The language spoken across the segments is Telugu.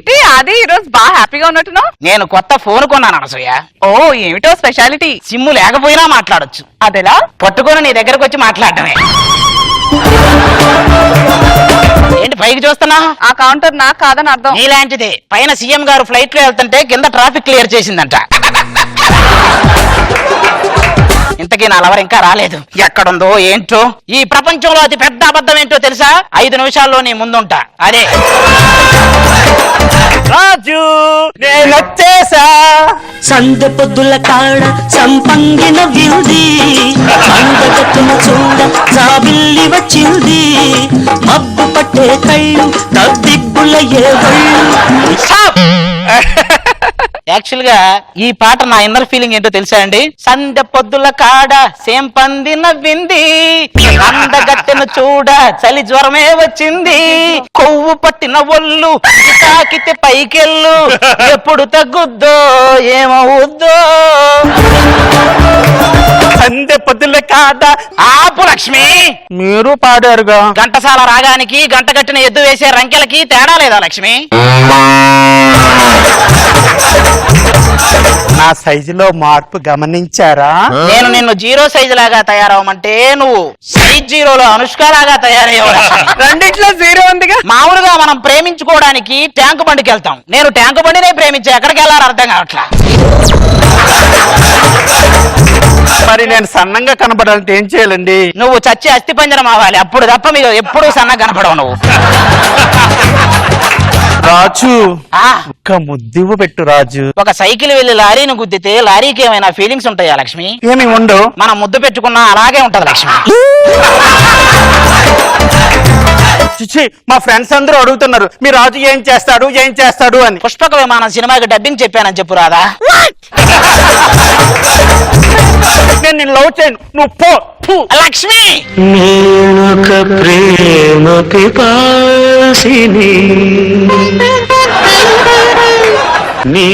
ఏంటి అది ఈ రోజు బాగా హ్యాపీగా ఉన్నట్టున్నావు? నేను కొత్త ఫోన్ కొన్నాను అనసూయ. ఓ ఏమిటో స్పెషాలిటీ? సిమ్ము లేకపోయినా మాట్లాడొచ్చు. అదెలా? పట్టుకొని నీ దగ్గరకు వచ్చి మాట్లాడటమే. ఏంటి పైకి చూస్తున్నా? ఆ కౌంటర్ నాకు కాదని అర్థం. నీలాంటిదే. పైన సీఎం గారు ఫ్లైట్ లో వెళ్తుంటే కింద ట్రాఫిక్ క్లియర్ చేసిందంట. ఇంతకీ నా లవర్ ఇంకా రాలేదు. ఎక్కడుందో ఏంటో. ఈ ప్రపంచంలో అతి పెద్ద అబద్ధం ఏంటో తెలుసా? 5 నిమిషాల్లో నీ ముందుంటా. అదే రాజు నేనొచ్చేసా. సందె పొద్దుల కాడ సంపంగిన వింది, అందగట్టున చూడ జాబిల్లి వచ్చింది, మబ్బు పట్టే కళ్ళు తద్దిబ్బుల యాక్చువల్ గా ఈ పాట నా ఇన్నర్ ఫీలింగ్ ఏంటో తెలుసా అండి? సందె పొద్దుల కాడ సేం పంది నవ్వింది, అందగట్టెను చూడ చలి జ్వరమే వచ్చింది, కొవ్వు పట్టిన ఒళ్ళు తాకితే పైకెళ్ళు, ఎప్పుడు తగ్గుద్దో ఏమవుద్దో. సందె పొద్దుల కాడ. ఆపు లక్ష్మి, మీరు పాడారుగా. ఘంటసాల రాగానికి గంట కట్టిన ఎద్దు వేసే రంకెలకి తేడా లేదా లక్ష్మి? నా సైజులో మార్పు గమనించారా? నేను నిన్ను 0 సైజు లాగా తయారవమంటే నువ్వు సైజ్ 0లో అనుష్క లాగా తయారయ్యావు. రెండిట్లో 0 ఉందిగా. మామూలుగా మనం ప్రేమించుకోవడానికి ట్యాంకు బండికి వెళ్తాం. నేను ట్యాంకు బండినే ప్రేమించా. ఎక్కడికి వెళ్ళాలో అర్థం కావట్లా. మరి నేను సన్నంగా కనపడాలంటే ఏం చేయాలండి? నువ్వు చచ్చి అస్థి పంజరం అవ్వాలి. అప్పుడు తప్ప మీరు ఎప్పుడు సన్నగా కనపడవు నువ్వు. రాజు ఆ ఒక్క ముద్దివ్వు పెట్టు రాజు. ఒక సైకిల్ వెళ్లి లారీని గుద్దితే లారీకి ఏమైనా ఫీలింగ్స్ ఉంటాయా లక్ష్మి? ఏమి ఉండవు. మనం ముద్దు పెట్టుకున్నా అలాగే ఉంటది లక్ష్మి. చిచి, మా ఫ్రెండ్స్ అందరూ అడుగుతున్నారు మీ రాజు ఏం చేస్తాడు అని. పుష్పక విమానం సినిమాకి డబ్బింగ్ చెప్పానని చెప్పు రాదా? నేను నిన్ను లవ్ చేయను, నువ్వు పో. లక్ష్మి నేనొక ప్రేమ పిపాసిని, నీ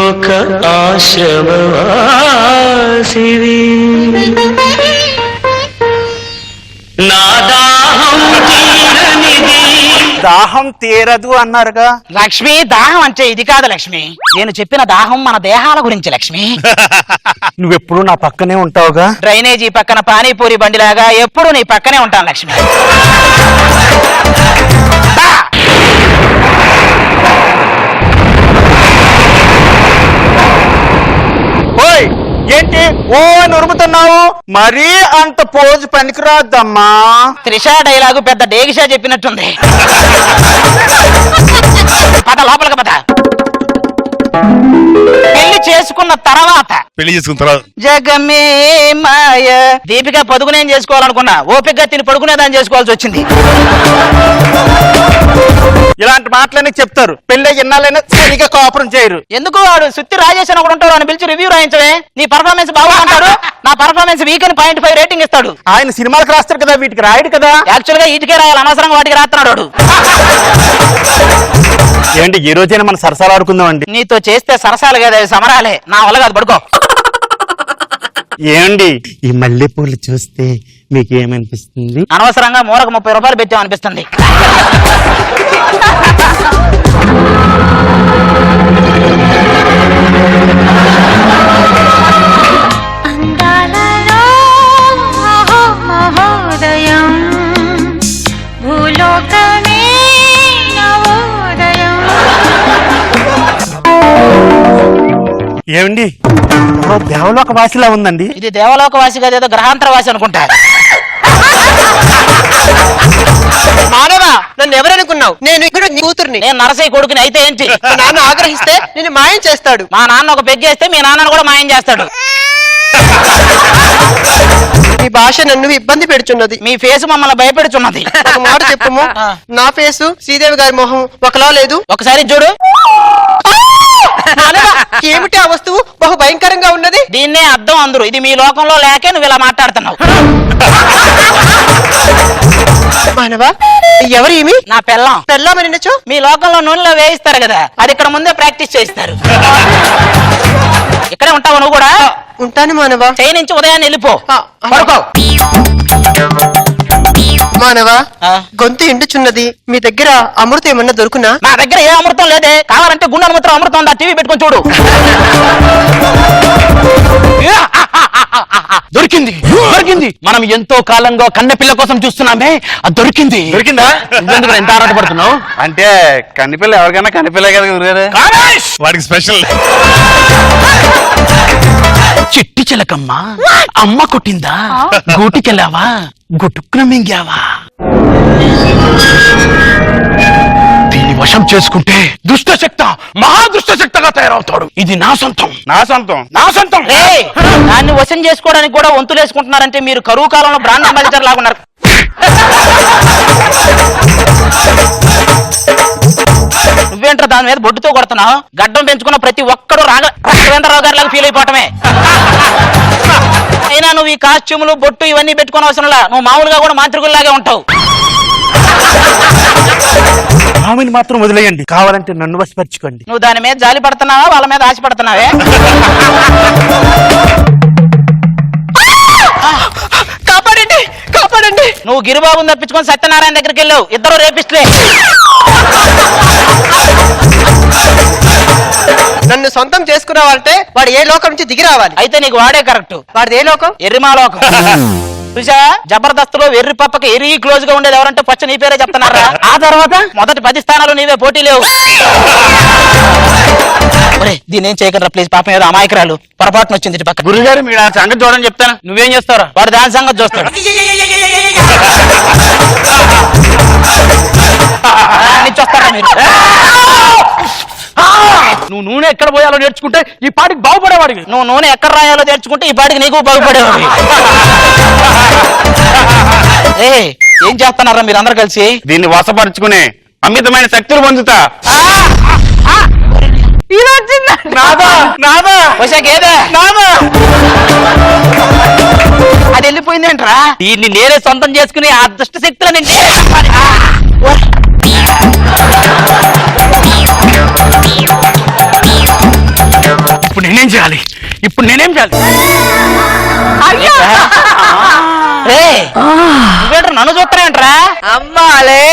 ఒక ఆశ్రమవాసిని, నా దాహం తీరదు అన్నారుగా. లక్ష్మి దాహం అంటే ఇది కాదు లక్ష్మి. నేను చెప్పిన దాహం మన దేహాల గురించి లక్ష్మి. నువ్వెప్పుడు నా పక్కనే ఉంటావుగా. డ్రైనేజీ పక్కన పానీపూరి బండిలాగా ఎప్పుడు నీ పక్కనే ఉంటాను లక్ష్మి. ఓయ్ ఏంటి ఓ అని ఉరుముతున్నావు? మరీ అంత పోజు పనికిరాద్దమ్మా. త్రిషా డైలాగు పెద్ద డేగిషా చెప్పినట్టుంది. పద లోపలికి పద. పెళ్లి చేసుకున్న తర్వాత జగమే మాయ. దీపిక పదుకునేం చేసుకోవాలనుకున్నా ఓపికగా తిని పడుకునేదాన్ని చేసుకోవాల్సి వచ్చింది. ఇలాంటి మాటలన్నీ చెప్తారు. పెళ్ళి ఎన్నాళ్ళైనా సరిగా కోపరం చేయరు. ఎందుకు? వాడు సుత్తి రాజేష్ అని ఒకడు ఉంటాడు, అని పిలిచి రివ్యూ రాయించవే. నీ పర్ఫార్మెన్స్ బాగుంటాడు, నా పర్ఫార్మెన్స్ వీక్ అని 0.5 రేటింగ్ ఇస్తాడు. ఆయన సినిమాలకు రాస్తారు కదా, వీటికి రాయడు కదా. యాక్చువల్ గా వీటికే రాయాలి, అనవసరంగా వాటికి రాస్తున్నాడు. ఏంటి ఈ రోజైనా మనం సరసాలు ఆడుకుందాం అండి. నీతో చేస్తే సరసాలు కదా, సమరాలే. నా వల్ల కాదు, పడుకో. ఏండి ఈ మల్లెపూలు చూస్తే మీకు ఏమనిపిస్తుంది? అనవసరంగా మూలకు 30 రూపాయలు పెట్టామనిపిస్తుంది. ఏమండి దేవలోక వాసిలా ఉందండి. ఇది దేవలోక వాసి కాదు, ఏదో గ్రహాంతర వాసి అనుకుంటా. మానవా, నన్ను ఎవరనుకున్నావు? నేను ఇక్కడ నీ కూతుర్ని. నేను నరసయ్య కొడుకుని. అయితే ఏంటి? నాన్న ఆగ్రహిస్తే నేను మాయం చేస్తాడు. మా నాన్న ఒక పెగ్గేస్తే మీ నాన్నను కూడా మాయం చేస్తాడు. ఈ భాష నన్ను ఇబ్బంది పెడుచున్నది. మీ ఫేస్ మమ్మల్ని భయపెడుచున్నది. ఒక మాట చెప్పము, నా ఫేసు శ్రీదేవి గారి మొహం ఒకలా లేదు. ఒకసారి చూడు. ఏమిటి ఆ వస్తువు? బహు భయంకరంగా ఉన్నది. దీన్నే అర్థం అందరు. ఇది మీ లోకంలో లేకే నువ్వు ఇలా మాట్లాడుతున్నావు. మానవా, ఎవరు ఏమి? నా పెళ్ళం. పెళ్ళామని నచ్చు. మీ లోకంలో నూనెలో వేయిస్తారు కదా, అది ఇక్కడ ముందే ప్రాక్టీస్ చేయిస్తారు. ఇక్కడే ఉంటావు నువ్వు కూడా? ఉంటాను మానవా. చేయి నుంచి ఉదయాన్నే వెళ్ళిపో. పడుకో. మానవా ఆ. గొంతు ఎండుచున్నది, మీ దగ్గర అమృతం ఏమన్నా దొరుకునా? నా దగ్గర ఏ అమృతం లేదే, కావాలంటే గుండె అమృతం అమృతం ఉందా, టీవీ పెట్టుకొని చూడు. దొరికింది దొరికింది. మనం ఎంతో కాలంగా కన్నెపిల్ల కోసం చూస్తున్నామే, అది దొరికింది. దొరికిందా? ఎందుకు ఎంత ఆరాటపడుతున్నావు? అంటే కనిపిల్ల ఎవరికైనా కనిపిల్ల కదా గురుగారు. వాడికి స్పెషల్. చిట్టి చిలకమ్మ అమ్మ కొట్టిందా, గూటికెళ్ళావా, గుటుక్కున మింగావా? దీన్ని వశం చేసుకుంటే దుష్టశక్త మహాదుష్టశక్తగా తయారవుతాడు. ఇది నా సొంతం, నా సొంతం. నా సొంతం. దాన్ని వశం చేసుకోవడానికి కూడా వంతులు వేసుకుంటున్నారంటే మీరు కరువు కాలంలో బ్రాండ్ అంబాసిడర్ లాగున్నారు. నువ్వేంట్రా దాని మీద బొడ్డుతో కొడుతున్నావు? గడ్డం పెంచుకున్న ప్రతి ఒక్కడు రాఘవేంద్రరావు గారి లాగా ఫీల్ అయిపోవటమే. అయినా నువ్వు ఈ కాస్ట్యూములు బొట్టు ఇవన్నీ పెట్టుకునే అవసరంలా, నువ్వు మామూలుగా కూడా మాంత్రికుల్లాగే ఉంటావు. ఆమెను మాత్రం వదిలేయండి, కావాలంటే నన్ను వశపరచుకోండి. నువ్వు దాని మీద జాలి పడుతున్నావా, వాళ్ళ మీద ఆశ పడుతున్నావే? కాపాడండి, కాపాడండి. నువ్వు గిరిబాబుని తప్పించుకొని సత్యనారాయణ దగ్గరికి వెళ్ళావు, ఇద్దరు రేపిస్ట్లే. నన్ను సొంతం చేసుకున్నావంటే వాడు ఏ లోకం నుంచి దిగి రావాలి. అయితే నీకు వాడే కరెక్ట్. వాడిది ఏ లోకం? ఎర్రిమా లోకం. చూసా, జబర్దస్త్ లో వెర్రి పప్పకి ఎర్రి క్లోజ్ గా ఉండేది ఎవరంటే ఫస్ట్ నీ పేరే చెప్తున్నారా. ఆ తర్వాత మొదటి 10 స్థానాలు నీవే, పోటీ లేవు. దీని ఏం చేయగలరా ప్లీజ్, పాపం ఏదో అమాయకురాలు పొరపాటున వచ్చింది ఇటు పక్క. గురుగారు మీరు ఆ సంగతి చూడని చెప్తాను. నువ్వేం చేస్తారా? వాడు దాని సంగతి చూస్తాడు. చూస్తారా మీరు? నువ్వు నూనె ఎక్కడ పోయాలో నేర్చుకుంటే ఈ పాటికి బాగుపడేవాడివి. నువ్వు నూనె ఎక్కడ రాయాలో తెచ్చుకుంటే ఈ పాటికి నీకు బాగుపడేవాడు. ఏం చేస్తున్నారా మీరు అందరు కలిసి? దీన్ని వశపరుచుకునే అమితమైన శక్తులు పొందుతా. నాదా నాదా వచ్చాకేదే నాదా. అది వెళ్ళిపోయిందేంట్రా? దీన్ని నేనే సొంతం చేసుకుని ఆ దుష్ట శక్తులని ఇప్పుడు నేనేం చేయాలి? ఇప్పుడు నేనేం చేయాలి? నువ్వేంట్రా నన్ను చూస్తానేంట్రా? అమ్మాలే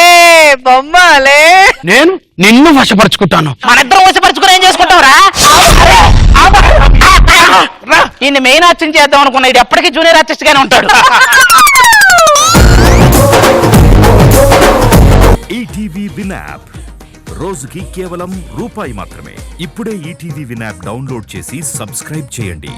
బొమ్మాలే. నేను నిన్ను వశపరుచుకుంటాను. మనిద్దరం వశపరుచుకుని ఏం చేసుకుంటావురా? ఈయన మెయిన్ ఆర్టిస్ట్ చేద్దాం అనుకున్నా, ఇది ఎప్పటికీ జూనియర్ ఆర్టిస్ట్ గానే ఉంటాడు. ఈటీవీ విన్ యాప్ రోజుకి కేవలం రూపాయి మాత్రమే. ఇప్పుడే ఈటీవీ విన్ యాప్ డౌన్లోడ్ చేసి సబ్స్క్రైబ్ చేయండి.